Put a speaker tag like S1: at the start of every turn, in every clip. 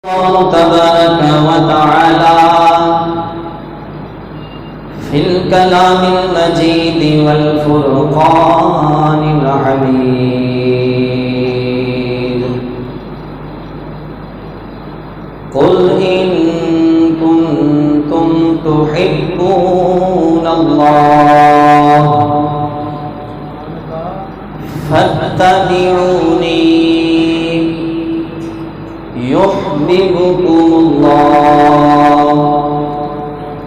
S1: تبارك وتعالى في الكلام المجيد والفرقان الحميد قل إن كنتم تحبون الله فاتبعوني يحببكم الله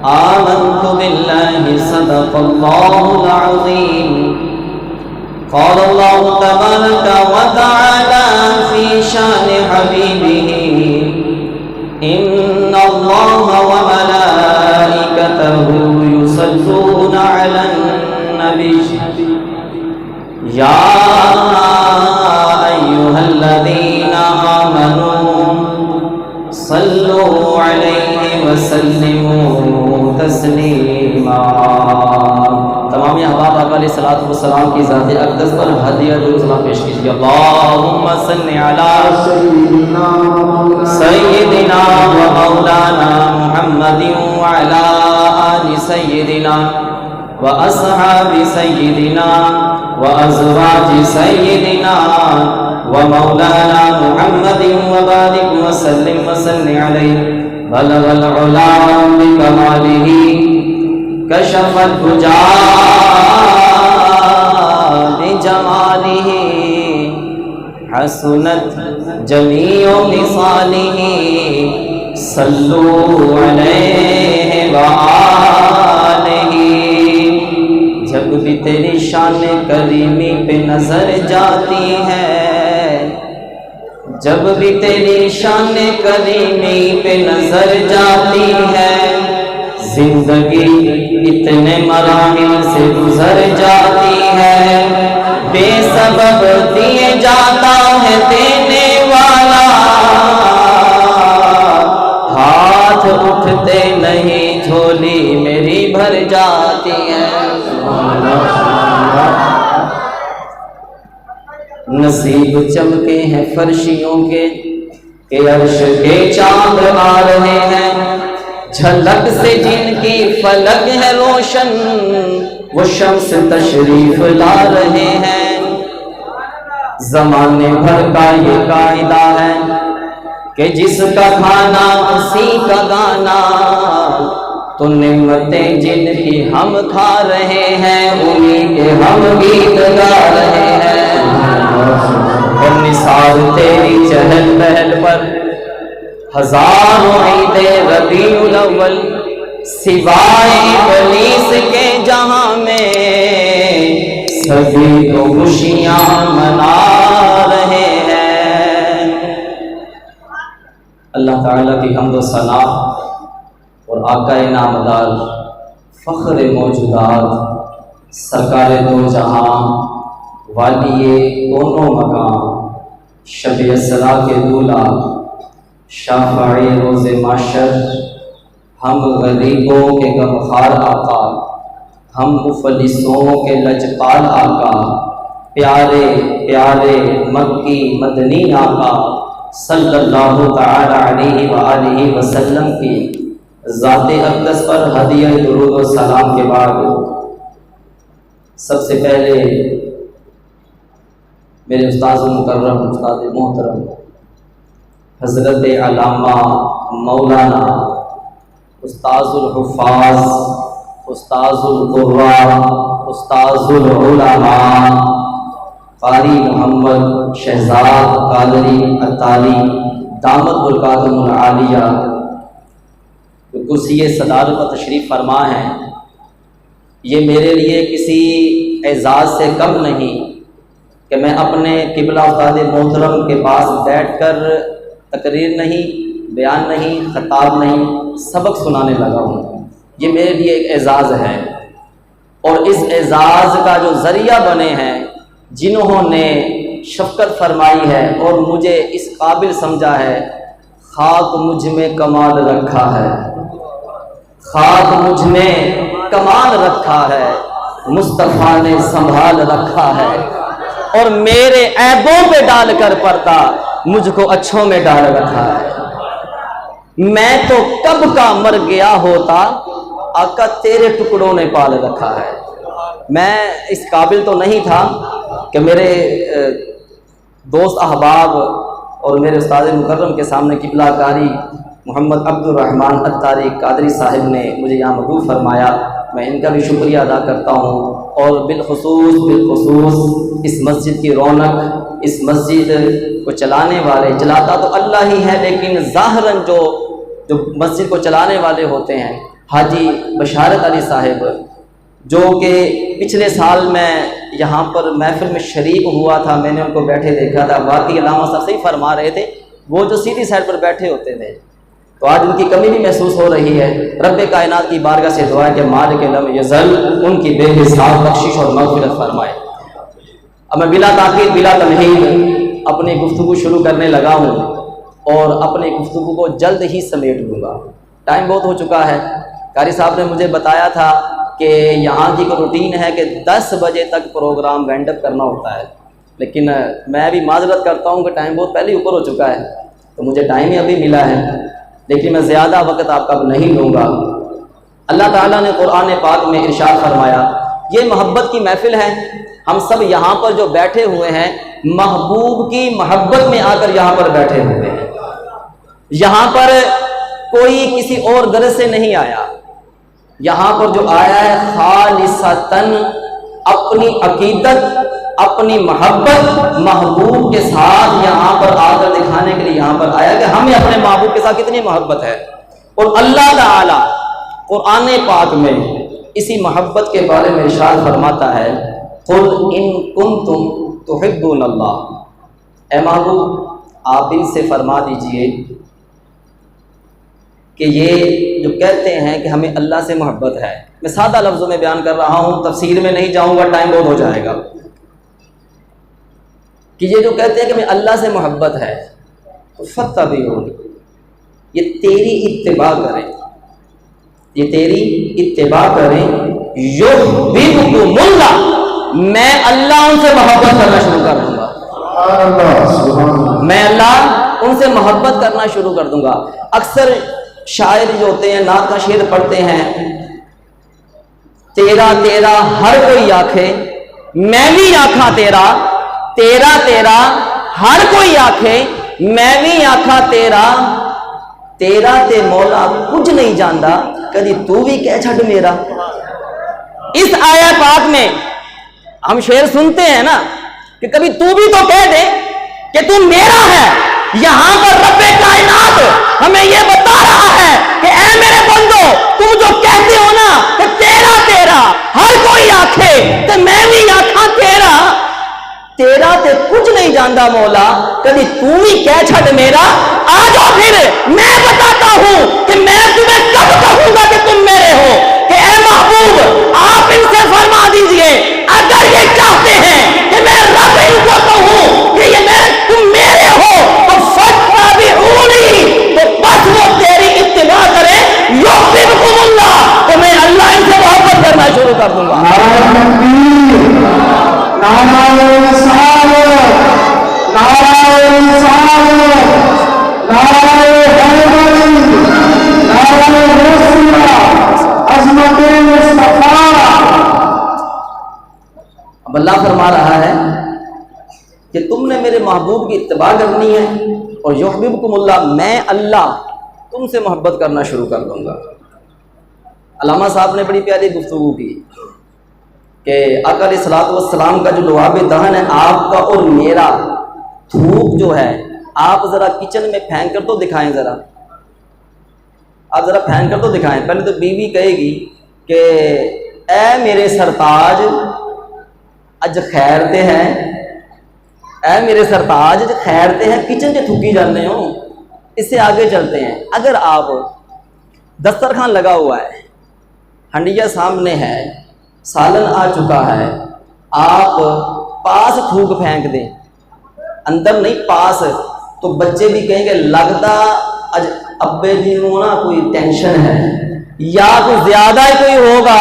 S1: آمنت بالله صدق الله العظيم قال الله تبارك وتعالى في شان حبيبه إن الله وملائكته يصلون على النبي يا أيها الذين آمنوا صلوا عليه وسلموا تسلیما۔ تمام احباب آقا علیہ السلام کی ذات اقدس پر ہدیہ درود سلام پیش کیجیے۔ اللہم صلی علی سیدنا و مولانا محمد وعلی آل سیدنا و اصحاب سیدنا و ازواج سیدنا ومولانا محمد وبارك وسلم وصل عليه بلغ العلا بكماله كشف الدجى بجماله حسنت جميع خصاله صلوا عليه وآله۔ جب بھی تیری شان کریمی پہ نظر جاتی ہے، جب بھی تیری شان کریمی پہ نظر جاتی ہے، زندگی اتنے مراحل سے گزر جاتی ہے، بے سبب دیے جاتا ہے دینے والا، ہاتھ اٹھتے نہیں جھولی میری بھر جاتی ہے۔ نصیب چمکے ہیں فرشیوں کے کہ عرش کے چاند آ رہے ہیں، جھلک سے جن کی فلک ہے روشن وہ شمس تشریف لا رہے ہیں۔ زمانے بھر کا یہ قاعدہ ہے کہ جس کا کھانا اسی کا گانا، تو نعمتیں جن کی ہم کھا رہے ہیں انہیں کے ہم گیت گا رہے ہیں۔ اور نثار تیری چہل پہل پر ہزاروں عید ربیع الاول، سوائے ابلیس کے جہاں میں سبھی تو خوشیاں منا رہے ہیں۔ اللہ تعالیٰ کی حمد و ثنا اور آقا نامدار فخر موجودات سرکار دو جہاں والی کونوں مقام شب اسرا کے دولہ شافع روز محشر، ہم غریبوں کے غمخوار آقا، ہم مفلسوں کے لجپال آقا، پیارے پیارے مکی مدنی آقا صلی اللہ تعالی علیہ وآلہ وسلم کی ذات اقدس پر ہدیہ درود و سلام کے بعد سب سے پہلے میرے استاذ مکرم، استاد محترم حضرت علامہ مولانا استاذ الحفاظ، استاذ القراء، استاذ العلماء قاری محمد شہزاد قادری عطاری دامت برکاتہم العالیہ کرسی صدارت پر تشریف فرما ہے، یہ میرے لیے کسی اعزاز سے کم نہیں کہ میں اپنے قبلہ استاد محترم کے پاس بیٹھ کر تقریر نہیں، بیان نہیں، خطاب نہیں، سبق سنانے لگا ہوں۔ یہ میرے لیے ایک اعزاز ہے، اور اس اعزاز کا جو ذریعہ بنے ہیں جنہوں نے شفقت فرمائی ہے اور مجھے اس قابل سمجھا ہے، خاک مجھ میں کمال رکھا ہے، خاک مجھ میں کمال رکھا ہے، مصطفیٰ نے سنبھال رکھا ہے، اور میرے عیبوں پہ ڈال کر پردہ مجھ کو اچھوں میں ڈال رکھا ہے۔ میں تو کب کا مر گیا ہوتا، آقا تیرے ٹکڑوں نے پال رکھا ہے۔ میں اس قابل تو نہیں تھا کہ میرے دوست احباب اور میرے استاد مکرم کے سامنے قبلہ کاری محمد عبد الرحمن عطاری قادری صاحب نے مجھے یہاں مدعو فرمایا، میں ان کا بھی شکریہ ادا کرتا ہوں۔ اور بالخصوص اس مسجد کی رونق، اس مسجد کو چلانے والے، چلاتا تو اللہ ہی ہے لیکن ظاہراً جو مسجد کو چلانے والے ہوتے ہیں، حاجی بشارت علی صاحب، جو کہ پچھلے سال میں یہاں پر محفل میں شریک ہوا تھا، میں نے ان کو بیٹھے دیکھا تھا، واقعی علامہ صاحب صحیح فرما رہے تھے، وہ جو سیدھی سائڈ پر بیٹھے ہوتے تھے، تو آج ان کی کمی بھی محسوس ہو رہی ہے۔ رب کائنات کی بارگاہ سے دعا ہے کہ مالک لم یزل ان کی بے حساب بخشش اور مغفرت فرمائے۔ اب میں بلا تاخیر بلا تمہید اپنی گفتگو شروع کرنے لگا ہوں اور اپنی گفتگو کو جلد ہی سمیٹ لوں گا، ٹائم بہت ہو چکا ہے۔ قاری صاحب نے مجھے بتایا تھا کہ یہاں کی کوئی روٹین ہے کہ 10 بجے تک پروگرام وینڈ اپ کرنا ہوتا ہے، لیکن میں بھی معذرت کرتا ہوں کہ ٹائم بہت پہلے اوپر ہو چکا ہے، تو مجھے ٹائم ہی ابھی ملا ہے، لیکن میں زیادہ وقت آپ کا نہیں لوں گا۔ اللہ تعالیٰ نے قرآن پاک میں ارشاد فرمایا، یہ محبت کی محفل ہے، ہم سب یہاں پر جو بیٹھے ہوئے ہیں محبوب کی محبت میں آ کر یہاں پر بیٹھے ہوئے ہیں۔ یہاں پر کوئی کسی اور غرض سے نہیں آیا، یہاں پر جو آیا ہے خالصتاً اپنی عقیدت، اپنی محبت محبوب کے ساتھ یہاں پر آ کر دکھانے کے لیے یہاں پر آیا کہ ہمیں اپنے محبوب کے ساتھ کتنی محبت ہے۔ اور اللہ تعالی قرآن پاک میں اسی محبت کے بارے میں ارشاد فرماتا ہے، قل ان کنتم تحبون اللہ، اے محبوب آپ ان سے فرما دیجئے کہ یہ جو کہتے ہیں کہ ہمیں اللہ سے محبت ہے، میں سادہ لفظوں میں بیان کر رہا ہوں، تفسیر میں نہیں جاؤں گا، ٹائم بہت ہو جائے گا، کہ یہ جو کہتے ہیں کہ ہمیں اللہ سے محبت ہے تو فاتبعونی، یہ تیری اتباع کریں، یہ تیری اتباع کریں، یحببکم اللہ، میں اللہ ان سے محبت کرنا شروع کر دوں گا، میں اللہ ان سے محبت کرنا شروع کر دوں گا۔ اکثر شاعر جو ہوتے ہیں نعت کا شعر پڑھتے ہیں، تیرا تیرا ہر کوئی آکھے میں بھی آکھاں تیرا، تیرا تیرا ہر کوئی آکھے میں بھی آکھاں تیرا، تیرا تے مولا کچھ نہیں جاندا کدی تو بھی کہہ چھڈ میرا۔ اس آیت پاک میں ہم شعر سنتے ہیں نا کہ کبھی تو بھی تو کہہ دے کہ تو میرا ہے، یہاں پر رب کائنات ہمیں یہ بتا رہا ہے کہ اے میرے بندو، تم جو کہتے ہو نا کہ تیرا تیرا ہر کوئی آکھے تو میں بھی آکھاں تیرا، تیرا تے کچھ نہیں جاندا مولا کبھی تو بھی کہہ چھڈ میرا۔ آ جاؤ پھر میں بتاتا ہوں کہ میں تمہیں کب کہوں گا کہ تم میرے ہو، کہ اے محبوب آپ ان سے فرما دیجئے اگر یہ چاہتے ہیں کہ میں رب ان کو کہوں کہ یہ تم میرے ہو تو فاتبعونی، تو بس وہ تیری اتباع کرے، یحببکم اللہ، تو میں اللہ ان سے محبت کرنا شروع کر دوں گا۔ اب اللہ فرما رہا ہے کہ تم نے میرے محبوب کی اتباع کرنی ہے، اور یحببکم اللہ، میں اللہ تم سے محبت کرنا شروع کر دوں گا۔ علامہ صاحب نے بڑی پیاری گفتگو کی کہ آقا علیہ الصلوۃ والسلام کا جو لعاب دہن ہے آپ کا اور میرا، تھوک جو ہے آپ ذرا کچن میں پھینک کر تو دکھائیں، ذرا آپ ذرا پھینک کر تو دکھائیں۔ پہلے تو بیوی کہے گی کہ اے میرے سرتاج اج خیر تے ہیں، اے میرے سرتاج اج خیر تے ہیں، کچن سے تھوکی جانے ہو۔ اس سے آگے چلتے ہیں، اگر آپ دسترخوان لگا ہوا ہے، ہنڈیا سامنے ہے، سالن آ چکا ہے، آپ پاس تھوک پھینک دیں، اندر نہیں پاس، تو بچے بھی کہیں گے لگتا اج ابے جی کو نا کوئی ٹینشن ہے، یا کوئی زیادہ ہی کوئی ہوگا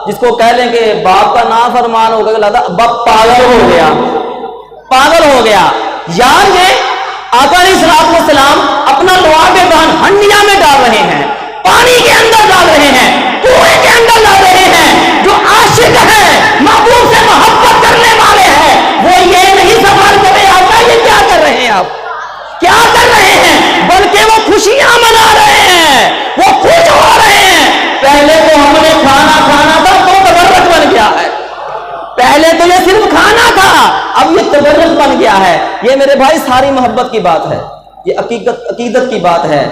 S1: جس کو کہہ لیں کہ باپ کا نافرمان ہوگا کہ لگتا ابا پاگل ہو گیا، پاگل ہو گیا۔ یا یہ آقا علیہ السلام اپنا لعاب دہن ہنڈیا میں یہ میرے بھائی ساری محبت کی بات ہے، یہ عقیدت کی بات ہے۔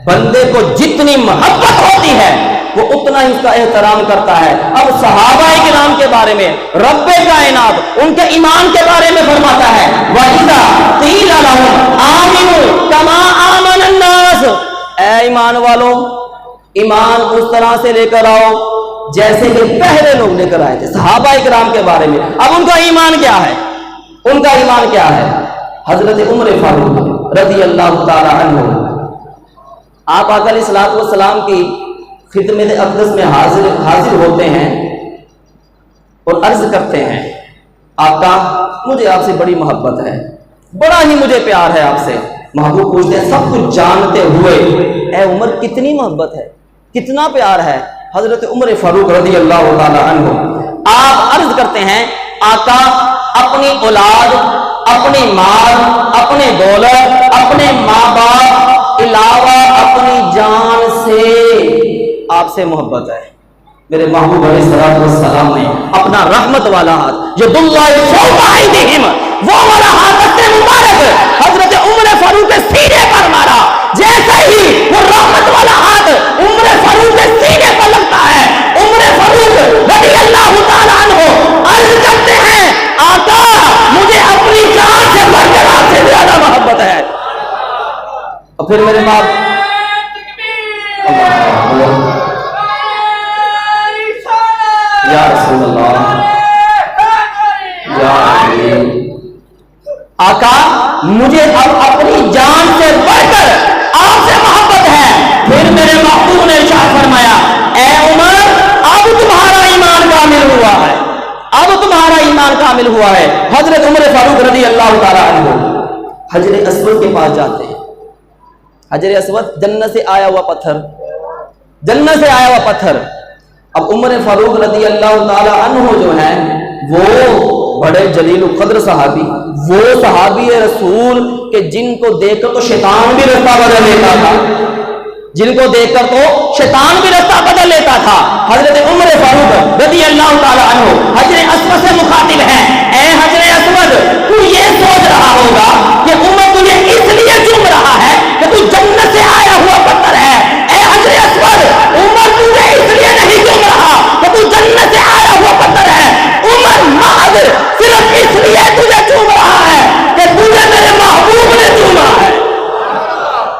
S1: بندے کو جتنی محبت ہوتی ہے وہ اتنا ہی اس کا احترام کرتا ہے۔ اب صحابہ کرام کے بارے میں رب کائنات ان کے ایمان کے بارے میں فرماتا ہے وَإِذَا قِيلَ لَهُمْ آمِنُوا كَمَا آمَنَ النَّاسُ، اے ایمان والو ایمان اس طرح سے لے کر آؤ جیسے کہ پہلے لوگ لے کر آئے تھے۔ صحابہ کرام کے بارے میں اب ان کا ایمان کیا ہے؟ ان کا ایمان کیا ہے؟ حضرت عمر فاروق رضی اللہ تعالی عنہ، آپ آقا علیہ الصلوۃ والسلام کی خدمت اقدس میں حاضر ہوتے ہیں اور عرض کرتے ہیں آقا مجھے آپ سے بڑی محبت ہے، بڑا ہی مجھے پیار ہے آپ سے۔ محبوب پوچھتے ہیں سب کچھ جانتے ہوئے اے عمر کتنی محبت ہے، کتنا پیار ہے؟ حضرت عمر فاروق رضی اللہ تعالی عنہ آپ عرض کرتے ہیں آقا اپنی اولاد، اپنی مال، اپنے دولت، اپنے ماں باپ علاوہ اپنی جان سے آپ سے محبت ہے۔ میرے محبوب علیہ الصلوۃ والسلام نے اپنا رحمت والا ہاتھ ید اللہ فوق ایدیہم، وہ والا ہاتھ مبارک حضرت عمر فاروق کے سینے پر مارا۔ جیسے ہی وہ رحمت والا ہاتھ عمر فاروق کے سینے پر لگتا ہے، عمر فاروق رضی اللہ تعالیٰ عنہ عرض کرتے ہیں آقا مجھے اپنی جان سے بڑھ کر آپ سے زیادہ محبت ہے۔ اور پھر میرے باپ یا رسول اللہ یا علی، آقا مجھے اب اپنی جان سے بڑھ کر آپ سے محبت ہے۔ پھر میرے محبوب نے ارشاد فرمایا اے عمر اب تمہارا ایمان کامل ہوا ہے، اب تمہارا ایمان کامل ہوا ہے۔ حضرت عمر فاروق رضی اللہ تعالیٰ عنہ حجر اسود کے پاس جاتے ہیں۔ حجر اسود جنت سے آیا ہوا پتھر، جنت سے آیا ہوا پتھر۔ اب عمر فاروق رضی اللہ تعالیٰ عنہ جو ہیں وہ بڑے جلیل القدر صحابی، وہ صحابی رسول کہ جن کو دیکھ کر تو شیطان بھی رستہ بدل لیتا تھا، جن کو دیکھ کر تو شیطان بھی رستہ بدل لیتا تھا۔ حضرت عمر فاروق رضی اللہ تعالیٰ عنہ حجر اسود سے مخاطب ہے اے حجر اسود تو یہ سوچ رہا ہوگا کہ عمر تجھے اس لیے چوم رہا ہے کہ تو جنت سے آیا ہوا پتھر ہے۔ اے حجر اسود عمر تجھے اس لیے نہیں چوم رہا کہ تو جنت سے آیا ہوا پتھر ہے، عمر محض صرف اس لیے تجھے چوم رہا ہے کہ تجھے میرے محبوب نے چوما ہے،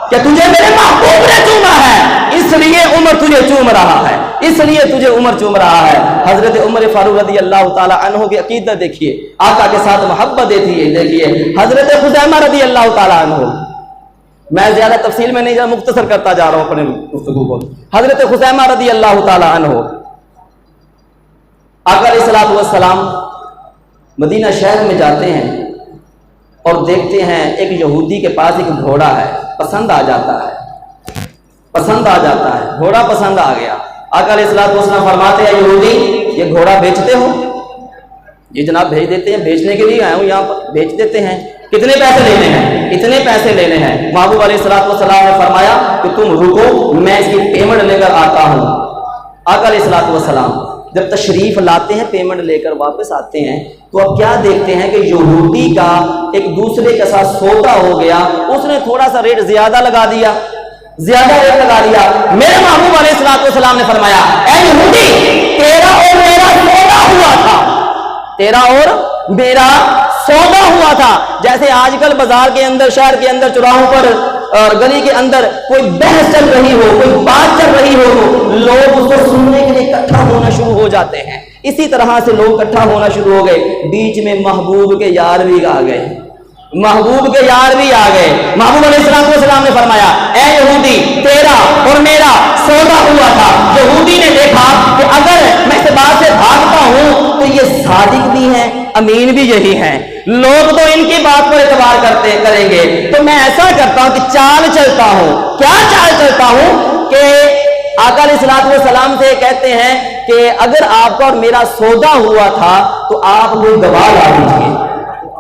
S1: کہ تجھے میرے محبوب نے چوما ہے، اس لیے عمر تجھے چوم رہا ہے، اس لیے تجھے عمر چوم رہا ہے۔ حضرت عمر فاروق رضی اللہ تعالیٰ عنہ کی عقیدت دیکھیے، آقا کے ساتھ محبت دیکھیے۔ حضرت خزیمہ رضی اللہ تعالیٰ عنہ، میں زیادہ تفصیل میں نہیں جا، مختصر کرتا جا رہا ہوں اپنے گفتگو کو۔ حضرت خزیمہ رضی اللہ تعالیٰ عنہ آقا علیہ الصلوۃ والسلام مدینہ شہر میں جاتے ہیں اور دیکھتے ہیں ایک یہودی کے پاس ایک گھوڑا ہے، پسند آ جاتا ہے، پسند آ جاتا ہے، گھوڑا پسند آ گیا۔ آقا علیہ الصلوۃ والسلام فرماتے ہیں یہودی یہ گھوڑا بیچتے ہو؟ یہ جناب بھیج دیتے ہیں، بیچنے کے لیے آیا ہوں یہاں پر، بیچ دیتے ہیں۔ کتنے پیسے لینے ہیں؟ اتنے پیسے لینے ہیں۔ محبوب علیہ الصلوۃ والسلام نے فرمایا کہ تم رکو میں اس کی پیمنٹ لے کر آتا ہوں۔ آقا علیہ الصلوۃ والسلام جب تشریف لاتے ہیں، پیمنٹ لے کر واپس آتے ہیں تو اب کیا دیکھتے ہیں کہ یہودی کا ایک دوسرے کے ساتھ سودا ہو گیا، اس نے تھوڑا سا ریٹ زیادہ لگا دیا، زیادہ ریٹ لگا دیا۔ میرے محبوب علیہ الصلوۃ والسلام نے فرمایا اے یہودی تیرا اور میرا سودا ہوا تھا، تیرا اور میرا سودا ہوا تھا۔ جیسے آج کل بازار کے اندر، شہر کے اندر، چوراہوں پر اور گلی کے اندر کوئی بحث چل رہی ہو، کوئی بات چل رہی ہو تو لوگ اس کو سننے کے لیے اکٹھا ہونا شروع ہو جاتے ہیں۔ اسی طرح سے لوگ اکٹھا ہونا شروع ہو گئے۔ بیچ میں محبوب کے یار بھی آ گئے، محبوب کے یار بھی آ گئے۔ محبوب علیہ السلام نے فرمایا اے یہودی تیرا اور میرا سودا ہوا تھا۔ یہودی نے دیکھا کہ اگر میں اس بات سے بھاگتا ہوں تو یہ صادق بھی ہیں، امین بھی یہی ہیں، لوگ تو ان کی بات پر اعتبار کریں گے، تو میں ایسا کرتا ہوں کہ چال چلتا ہوں۔ کیا چال چلتا ہوں کہ آقا علیہ الصلوۃ والسلام سے کہتے ہیں کہ اگر آپ کا اور میرا سودا ہوا تھا تو آپ کوئی گواہ لا دیجیے،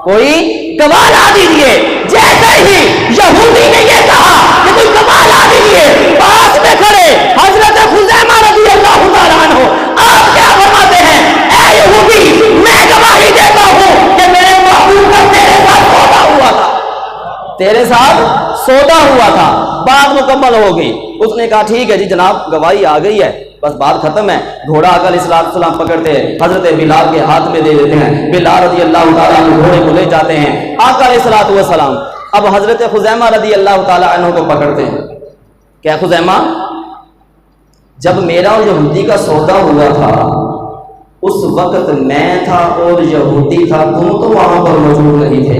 S1: کوئی گواہ لا دیجیے۔ جیسے ہی یہودی نے یہ کہا کہ کوئی گواہ لا دیجیے، پاس میں کھڑے حضرت خزیمہ رضی اللہ تعالیٰ عنہ آپ کیا فرماتے ہیں اے یہودی میں گواہی دیتا ہوں کہ میرے محبوب کا تیرے ساتھ سودا ہوا تھا۔ تیرے ساتھ سودا ہوا تھا، بات مکمل ہو گئی۔ اس نے کہا ٹھیک ہے جی جناب، گواہی آ گئی ہے، بس بات ختم ہے۔ گھوڑا آقا علیہ السلام پکڑتے ہیں، حضرت بلال کے ہاتھ میں دے دیتے ہیں، بلال رضی اللہ تعالیٰ عنہ گھوڑے کو لے جاتے ہیں۔ آقا علیہ السلام اب حضرت خزیمہ رضی اللہ تعالیٰ عنہ کو پکڑتے ہیں، کیا خزیمہ، جب میرا اور یہودی کا سودا ہوا تھا اس وقت میں تھا اور یہودی تھا، تم تو وہاں پر موجود نہیں تھے،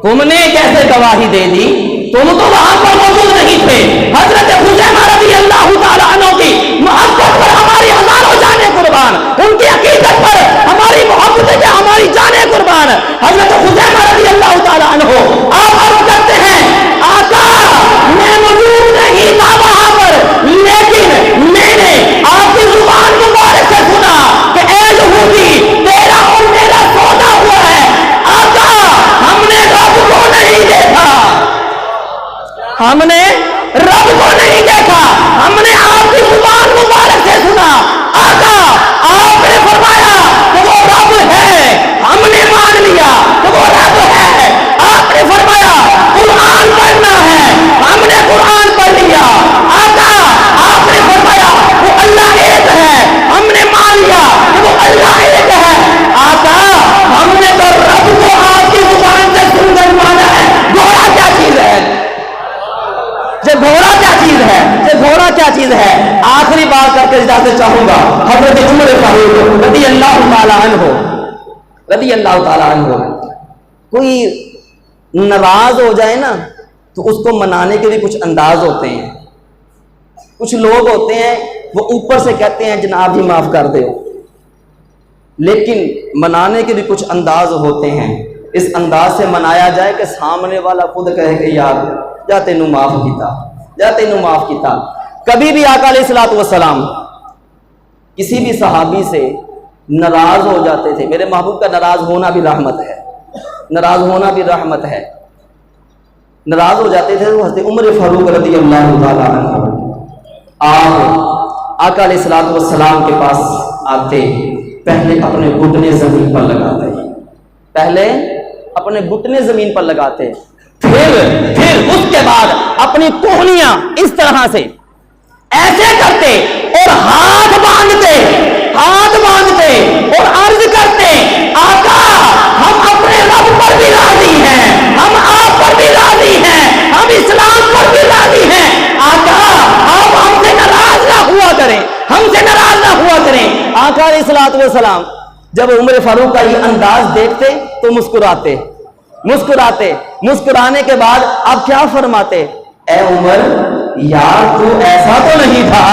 S1: تم نے کیسے گواہی دے دی، تم تو وہاں پر موجود نہیں تھے۔ حضرت خزیمہ رضی اللہ تعالیٰ عنہ کی محبت پر ہماری ہزاروں جانیں قربان، ان کی عقیدت پر ہماری محبت ہے، ہماری جانیں قربان۔ حضرت خزیمہ رضی اللہ تعالیٰ عنہ آپ عرض کرتے ہیں آقا میں موجود نہیں تھا وہاں پر، لیکن میں نے آپ کی زبان مبارک سے سنا کہ اے یہودی تیرا اور میرا سودا ہوا ہے۔ آقا ہم نے رب کو نہیں دیکھا، ہم نے رب کو نہیں دیکھا، ہم نے آپ کی زبان مبارک سے سنا۔ آقا آپ نے فرمایا کہ وہ رب ہے، ہم نے مان لیا کہ وہ رب ہے۔ آپ نے فرمایا قرآن پڑھنا ہے، ہم نے قرآن پڑھ لیا۔ آقا آپ نے فرمایا وہ اللہ ایک ہے، ہم نے مان لیا کہ وہ اللہ ایک ہے۔ آقا ہم نے تو رب کو آپ کی زبان سے سن کر مانا ہے، گھوڑا کیا چیز ہے، یہ گھوڑا کیا چیز ہے، یہ گھوڑا کیا چیز ہے۔ آخری بات کر کے اجازت چاہوں گا، حضرت عمر فاروق رضی اللہ تعالیٰ عنہ، رضی اللہ تعالیٰ عنہ، کوئی ناراض ہو جائے نا تو اس کو منانے کے بھی کچھ انداز ہوتے ہیں۔ کچھ لوگ ہوتے ہیں وہ اوپر سے کہتے ہیں جناب ہی معاف کر دے، لیکن منانے کے بھی کچھ انداز ہوتے ہیں۔ اس انداز سے منایا جائے کہ سامنے والا خود کہے کہ یار جا تینوں معاف کیتا، جا تینوں معاف کیتا۔ کبھی بھی آقا علیہ السلام کسی بھی صحابی سے ناراض ہو جاتے تھے۔ میرے محبوب کا ناراض ہونا بھی رحمت ہے، ناراض ہونا بھی رحمت ہے۔ ناراض ہو جاتے تھے تو حضرت عمر فاروق رضی اللہ تعالیٰ عنہ آپ آقا علیہ السلام کے پاس آتے، پہلے اپنے گھٹنے زمین پر لگاتے، پہلے اپنے گھٹنے زمین پر لگاتے، پھر اس کے بعد اپنی کوہنیاں اس طرح سے ایسے کرتے اور ہاتھ باندھتے اور عرض کرتے آقا ہم اپنے رب پر بھی راضی ہیں، ہم آپ پر بھی راضی ہیں، ہم اسلام پر بھی راضی ہیں۔ آقا آپ ہم سے ناراض نہ ہوا کریں، ہم سے ناراض نہ ہوا کریں۔ آقا علیہ السلام جب عمر فاروق کا یہ انداز دیکھتے تو مسکراتے، مسکرانے کے بعد آپ کیا فرماتے، اے عمر یار تو ایسا تو نہیں تھا،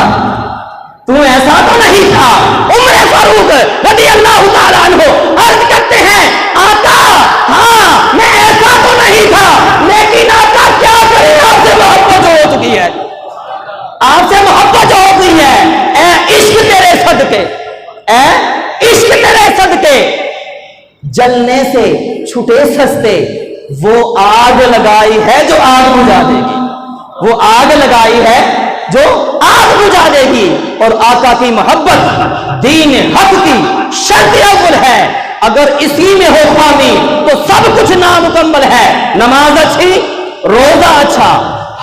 S1: عمر فاروق رضی اللہ تعالیٰ عنہ عرض کرتے ہیں آقا ہاں میں ایسا تو نہیں تھا، لیکن آقا کیا کریں آپ سے محبت ہو چکی ہے، آپ سے محبت ہو گئی ہے۔ اے عشق تیرے صدقے، اے عشق تیرے صدقے جلنے سے چھٹے سستے، وہ آگ لگائی ہے جو آگ بجھا دے گی، وہ آگ لگائی ہے جو آگ بجھا دے گی۔ اور آقا کی محبت دین حق کی شرط اول ہے، اگر اسی میں ہو خامی تو سب کچھ نامکمل ہے۔ نماز اچھی، روزہ اچھا،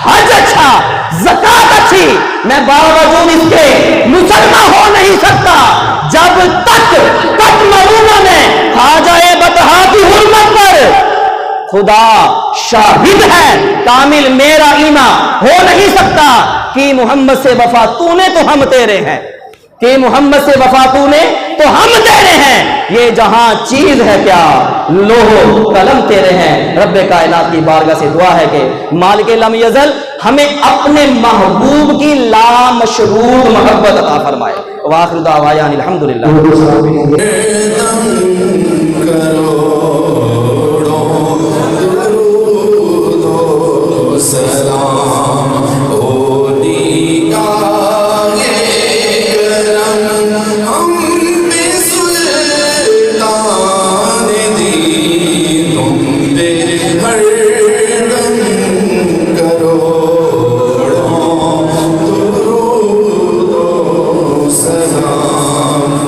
S1: حج اچھا، زکات اچھی، میں باوجود اس کے مسلمان ہو نہیں سکتا جب تک کٹ مرونہ میں خواجہ بطحا کی حرمت پر خدا شاہد ہے، کامل میرا ایمان ہو نہیں سکتا کہ محمد سے وفا تو نے تو ہم تیرے ہیں، کہ محمد سے وفا تو نے تو ہم تیرے ہیں، یہ جہاں چیز ہے کیا لوح قلم تیرے ہیں۔ رب کائنات کی بارگاہ سے دعا ہے کہ مالک لم یزل ہمیں اپنے محبوب کی لامشروط محبت عطا فرمائے۔ وآخر دعوانا الحمدللہ۔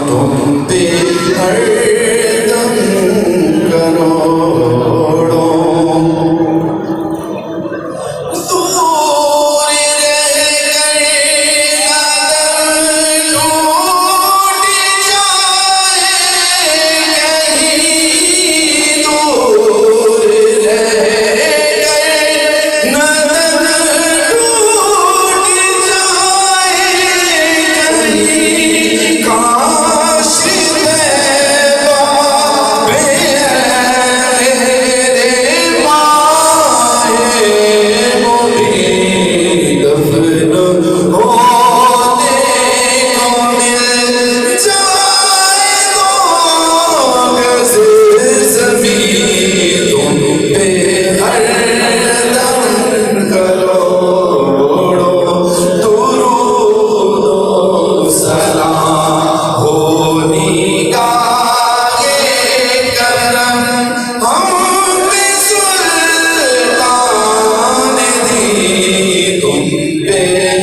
S2: تم پہ تیرے